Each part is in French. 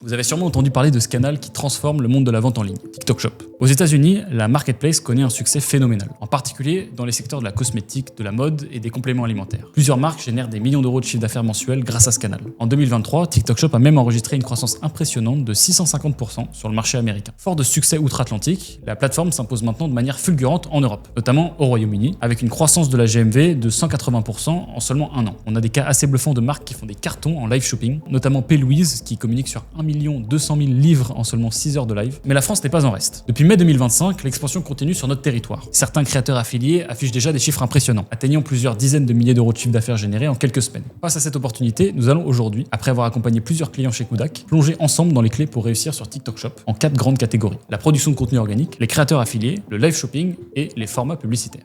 Vous avez sûrement entendu parler de ce canal qui transforme le monde de la vente en ligne, TikTok Shop. Aux États-Unis, la marketplace connaît un succès phénoménal, en particulier dans les secteurs de la cosmétique, de la mode et des compléments alimentaires. Plusieurs marques génèrent des millions d'euros de chiffre d'affaires mensuel grâce à ce canal. En 2023, TikTok Shop a même enregistré une croissance impressionnante de 650% sur le marché américain. Fort de succès outre-Atlantique, la plateforme s'impose maintenant de manière fulgurante en Europe, notamment au Royaume-Uni, avec une croissance de la GMV de 180% en seulement un an. On a des cas assez bluffants de marques qui font des cartons en live shopping, notamment P-Louise qui communique sur 1 200 000 livres en seulement 6 heures de live. Mais la France n'est pas en reste. Depuis mai 2025, l'expansion continue sur notre territoire. Certains créateurs affiliés affichent déjà des chiffres impressionnants, atteignant plusieurs dizaines de milliers d'euros de chiffre d'affaires générés en quelques semaines. Face à cette opportunité, nous allons aujourd'hui, après avoir accompagné plusieurs clients chez Kudak, plonger ensemble dans les clés pour réussir sur TikTok Shop en 4 grandes catégories: la production de contenu organique, les créateurs affiliés, le live shopping et les formats publicitaires.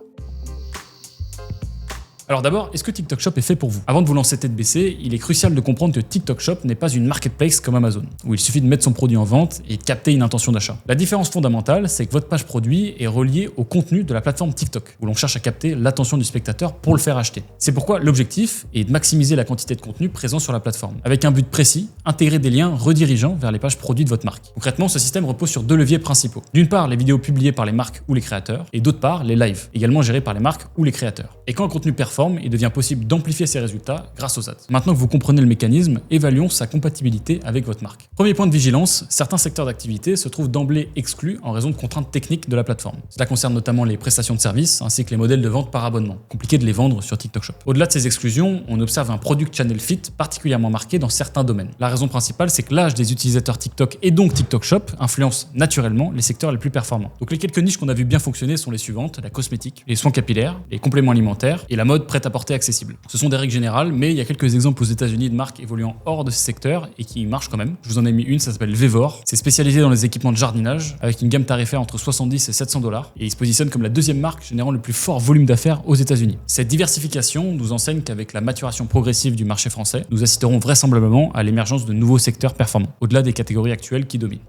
Alors d'abord, est-ce que TikTok Shop est fait pour vous? Avant de vous lancer tête baissée, il est crucial de comprendre que TikTok Shop n'est pas une marketplace comme Amazon, où il suffit de mettre son produit en vente et de capter une intention d'achat. La différence fondamentale, c'est que votre page produit est reliée au contenu de la plateforme TikTok, où l'on cherche à capter l'attention du spectateur pour le faire acheter. C'est pourquoi l'objectif est de maximiser la quantité de contenu présent sur la plateforme, avec un but précis: intégrer des liens redirigeants vers les pages produits de votre marque. Concrètement, ce système repose sur 2 leviers principaux. D'une part, les vidéos publiées par les marques ou les créateurs, et d'autre part, les lives, également gérés par les marques ou les créateurs. Et quand un contenu performe, il devient possible d'amplifier ses résultats grâce aux ads. Maintenant que vous comprenez le mécanisme, évaluons sa compatibilité avec votre marque. Premier point de vigilance, certains secteurs d'activité se trouvent d'emblée exclus en raison de contraintes techniques de la plateforme. Cela concerne notamment les prestations de services ainsi que les modèles de vente par abonnement. Compliqué de les vendre sur TikTok Shop. Au-delà de ces exclusions, on observe un product channel fit particulièrement marqué dans certains domaines. La raison principale, c'est que l'âge des utilisateurs TikTok et donc TikTok Shop influence naturellement les secteurs les plus performants. Donc les quelques niches qu'on a vu bien fonctionner sont les suivantes: la cosmétique, les soins capillaires, les compléments alimentaires et la mode prête à porter accessible. Ce sont des règles générales, mais il y a quelques exemples aux États-Unis de marques évoluant hors de ces secteurs et qui marchent quand même. Je vous en ai mis une, ça s'appelle Vevor. C'est spécialisé dans les équipements de jardinage avec une gamme tarifaire entre 70 et 700 $ et il se positionne comme la deuxième marque générant le plus fort volume d'affaires aux États-Unis. Cette diversification nous enseigne qu'avec la maturation progressive du marché français, nous assisterons vraisemblablement à l'émergence de nouveaux secteurs performants, au-delà des catégories actuelles qui dominent.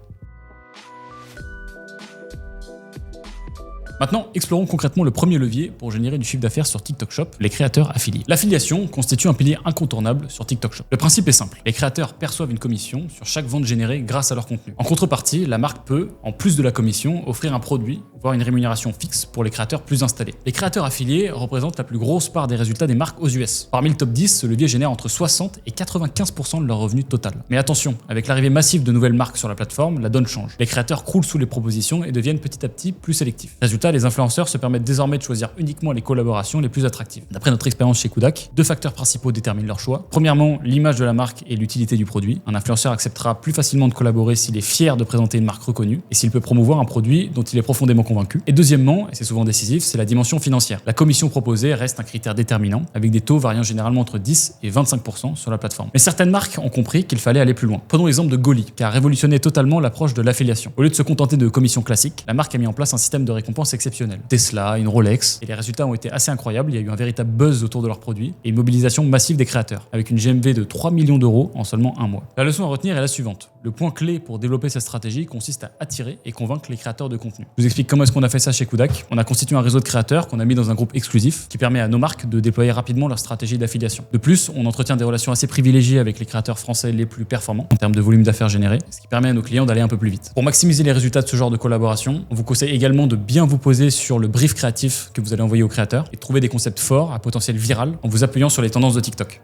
Maintenant, explorons concrètement le premier levier pour générer du chiffre d'affaires sur TikTok Shop, les créateurs affiliés. L'affiliation constitue un pilier incontournable sur TikTok Shop. Le principe est simple: les créateurs perçoivent une commission sur chaque vente générée grâce à leur contenu. En contrepartie, la marque peut, en plus de la commission, offrir un produit, voire une rémunération fixe pour les créateurs plus installés. Les créateurs affiliés représentent la plus grosse part des résultats des marques aux US. Parmi le top 10, ce levier génère entre 60 et 95% de leur revenu total. Mais attention, avec l'arrivée massive de nouvelles marques sur la plateforme, la donne change. Les créateurs croulent sous les propositions et deviennent petit à petit plus sélectifs. Résultat, les influenceurs se permettent désormais de choisir uniquement les collaborations les plus attractives. D'après notre expérience chez Kudak, 2 facteurs principaux déterminent leur choix. Premièrement, l'image de la marque et l'utilité du produit. Un influenceur acceptera plus facilement de collaborer s'il est fier de présenter une marque reconnue et s'il peut promouvoir un produit dont il est profondément convaincu. Et deuxièmement, et c'est souvent décisif, c'est la dimension financière. La commission proposée reste un critère déterminant, avec des taux variant généralement entre 10 et 25% sur la plateforme. Mais certaines marques ont compris qu'il fallait aller plus loin. Prenons l'exemple de Goli, qui a révolutionné totalement l'approche de l'affiliation. Au lieu de se contenter de commissions classiques, la marque a mis en place un système de récompense exceptionnel. Tesla, une Rolex, et les résultats ont été assez incroyables. Il y a eu un véritable buzz autour de leurs produits et une mobilisation massive des créateurs, avec une GMV de 3 millions d'euros en seulement un mois. La leçon à retenir est la suivante: le point clé pour développer cette stratégie consiste à attirer et convaincre les créateurs de contenu. Je vous explique comment est-ce qu'on a fait ça chez Kudak. On a constitué un réseau de créateurs qu'on a mis dans un groupe exclusif qui permet à nos marques de déployer rapidement leur stratégie d'affiliation. De plus, on entretient des relations assez privilégiées avec les créateurs français les plus performants en termes de volume d'affaires généré, ce qui permet à nos clients d'aller un peu plus vite. Pour maximiser les résultats de ce genre de collaboration, on vous conseille également de bien vous poser sur le brief créatif que vous allez envoyer aux créateurs et de trouver des concepts forts à potentiel viral en vous appuyant sur les tendances de TikTok.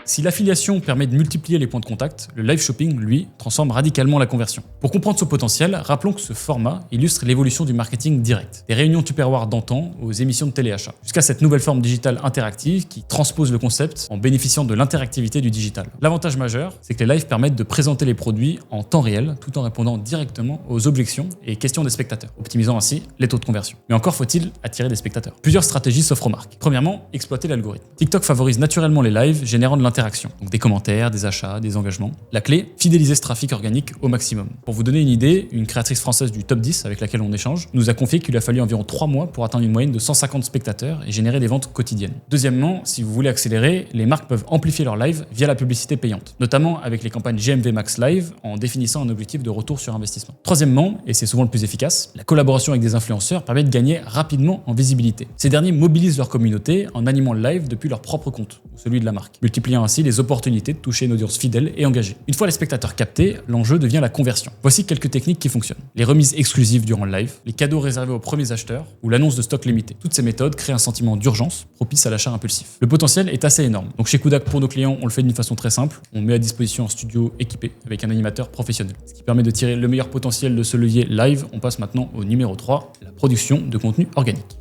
Si l'affiliation permet de multiplier les points de contact, le live shopping, lui, transforme radicalement la conversion. Pour comprendre ce potentiel, rappelons que ce format illustre l'évolution du marketing direct, des réunions Tupperware d'antan aux émissions de téléachat, jusqu'à cette nouvelle forme digitale interactive qui transpose le concept en bénéficiant de l'interactivité du digital. L'avantage majeur, c'est que les lives permettent de présenter les produits en temps réel tout en répondant directement aux objections et questions des spectateurs, optimisant ainsi les taux de conversion. Mais encore faut-il attirer des spectateurs. Plusieurs stratégies s'offrent aux marques. Premièrement, exploiter l'algorithme. TikTok favorise naturellement les lives, générant de l'interaction. Donc des commentaires, des achats, des engagements. La clé, fidéliser ce trafic organique au maximum. Pour vous donner une idée, une créatrice française du top 10 avec laquelle on échange nous a confié qu'il a fallu environ 3 mois pour atteindre une moyenne de 150 spectateurs et générer des ventes quotidiennes. Deuxièmement, si vous voulez accélérer, les marques peuvent amplifier leur live via la publicité payante, notamment avec les campagnes GMV Max Live en définissant un objectif de retour sur investissement. Troisièmement, et c'est souvent le plus efficace, la collaboration avec des influenceurs permet de gagner rapidement en visibilité. Ces derniers mobilisent leur communauté en animant le live depuis leur propre compte, ou celui de la marque, multipliant ainsi les opportunités de toucher une audience fidèle et engagée. Une fois les spectateurs captés, l'enjeu devient la conversion. Voici quelques techniques qui fonctionnent. Les remises exclusives durant le live, les cadeaux réservés aux premiers acheteurs ou l'annonce de stock limité. Toutes ces méthodes créent un sentiment d'urgence propice à l'achat impulsif. Le potentiel est assez énorme. Donc chez Kudak, pour nos clients, on le fait d'une façon très simple. On met à disposition un studio équipé avec un animateur professionnel. Ce qui permet de tirer le meilleur potentiel de ce levier live. On passe maintenant au numéro 3, la production de contenu organique.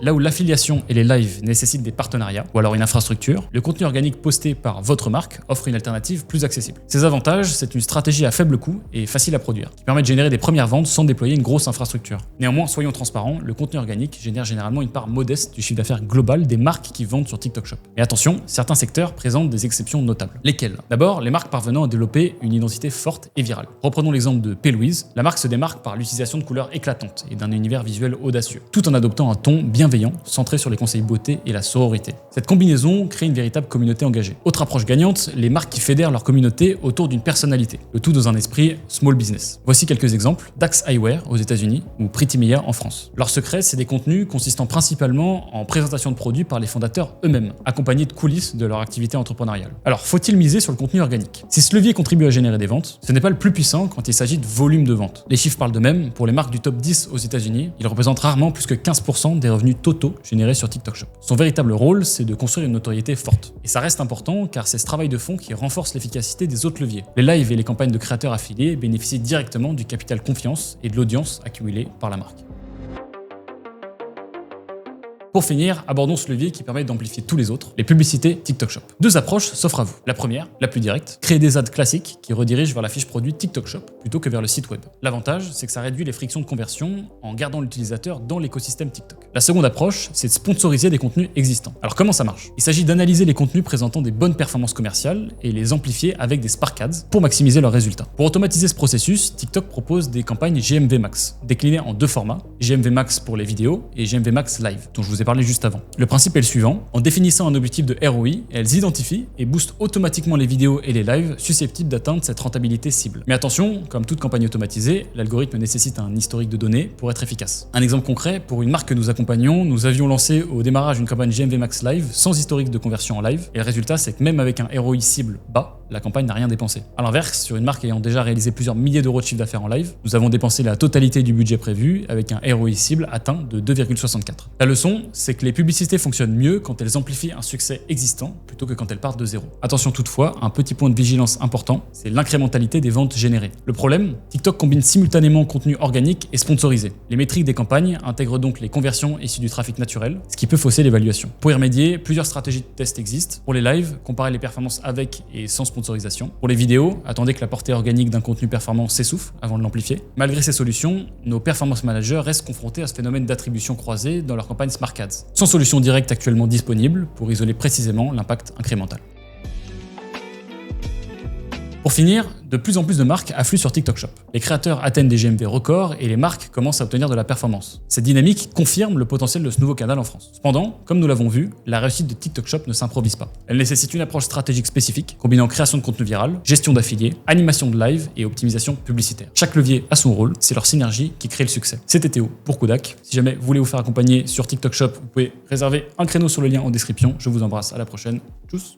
Là où l'affiliation et les lives nécessitent des partenariats ou alors une infrastructure, le contenu organique posté par votre marque offre une alternative plus accessible. Ses avantages, c'est une stratégie à faible coût et facile à produire, qui permet de générer des premières ventes sans déployer une grosse infrastructure. Néanmoins, soyons transparents, le contenu organique génère généralement une part modeste du chiffre d'affaires global des marques qui vendent sur TikTok Shop. Mais attention, certains secteurs présentent des exceptions notables. Lesquelles? D'abord, les marques parvenant à développer une identité forte et virale. Reprenons l'exemple de P-Louise. La marque se démarque par l'utilisation de couleurs éclatantes et d'un univers visuel audacieux, tout en adoptant un ton bienveillant, centré sur les conseils beauté et la sororité. Cette combinaison crée une véritable communauté engagée. Autre approche gagnante, les marques qui fédèrent leur communauté autour d'une personnalité, le tout dans un esprit small business. Voici quelques exemples: Dax Eyewear aux États-Unis ou Pretty Meyer en France. Leur secret, c'est des contenus consistant principalement en présentation de produits par les fondateurs eux-mêmes, accompagnés de coulisses de leur activité entrepreneuriale. Alors, faut-il miser sur le contenu organique? Si ce levier contribue à générer des ventes, ce n'est pas le plus puissant quand il s'agit de volume de vente. Les chiffres parlent d'eux-mêmes. Pour les marques du top 10 aux États-Unis, ils représentent rarement plus que 15% des revenus totaux générés sur TikTok Shop. Son véritable rôle, c'est de construire une notoriété forte. Et ça reste important car c'est ce travail de fond qui renforce l'efficacité des autres leviers. Les lives et les campagnes de créateurs affiliés bénéficient directement du capital confiance et de l'audience accumulée par la marque. Pour finir, abordons ce levier qui permet d'amplifier tous les autres, les publicités TikTok Shop. Deux approches s'offrent à vous. La première, la plus directe, créer des ads classiques qui redirigent vers la fiche produit TikTok Shop plutôt que vers le site web. L'avantage, c'est que ça réduit les frictions de conversion en gardant l'utilisateur dans l'écosystème TikTok. La seconde approche, c'est de sponsoriser des contenus existants. Alors comment ça marche? Il s'agit d'analyser les contenus présentant des bonnes performances commerciales et les amplifier avec des Spark Ads pour maximiser leurs résultats. Pour automatiser ce processus, TikTok propose des campagnes GMV Max, déclinées en deux formats, GMV Max pour les vidéos et GMV Max Live, dont je vous ai parlé juste avant. Le principe est le suivant: en définissant un objectif de ROI, elles identifient et boostent automatiquement les vidéos et les lives susceptibles d'atteindre cette rentabilité cible. Mais attention, comme toute campagne automatisée, l'algorithme nécessite un historique de données pour être efficace. Un exemple concret, pour une marque que nous accompagnons, nous avions lancé au démarrage une campagne GMV Max Live sans historique de conversion en live, et le résultat c'est que même avec un ROI cible bas, la campagne n'a rien dépensé. A l'inverse, sur une marque ayant déjà réalisé plusieurs milliers d'euros de chiffre d'affaires en live, nous avons dépensé la totalité du budget prévu avec un ROI cible atteint de 2,64. La leçon, c'est que les publicités fonctionnent mieux quand elles amplifient un succès existant plutôt que quand elles partent de zéro. Attention toutefois, un petit point de vigilance important, c'est l'incrémentalité des ventes générées. Le problème, TikTok combine simultanément contenu organique et sponsorisé. Les métriques des campagnes intègrent donc les conversions issues du trafic naturel, ce qui peut fausser l'évaluation. Pour y remédier, plusieurs stratégies de test existent. Pour les lives, comparez les performances avec et sans sponsorisation. Pour les vidéos, attendez que la portée organique d'un contenu performant s'essouffle avant de l'amplifier. Malgré ces solutions, nos performance managers restent confrontés à ce phénomène d'attribution croisée dans leur campagne Smart Ads, sans solution directe actuellement disponible pour isoler précisément l'impact incrémental. Pour finir, de plus en plus de marques affluent sur TikTok Shop. Les créateurs atteignent des GMV records et les marques commencent à obtenir de la performance. Cette dynamique confirme le potentiel de ce nouveau canal en France. Cependant, comme nous l'avons vu, la réussite de TikTok Shop ne s'improvise pas. Elle nécessite une approche stratégique spécifique, combinant création de contenu viral, gestion d'affiliés, animation de live et optimisation publicitaire. Chaque levier a son rôle, c'est leur synergie qui crée le succès. C'était Théo pour Kudak. Si jamais vous voulez vous faire accompagner sur TikTok Shop, vous pouvez réserver un créneau sur le lien en description. Je vous embrasse, à la prochaine. Tchuss!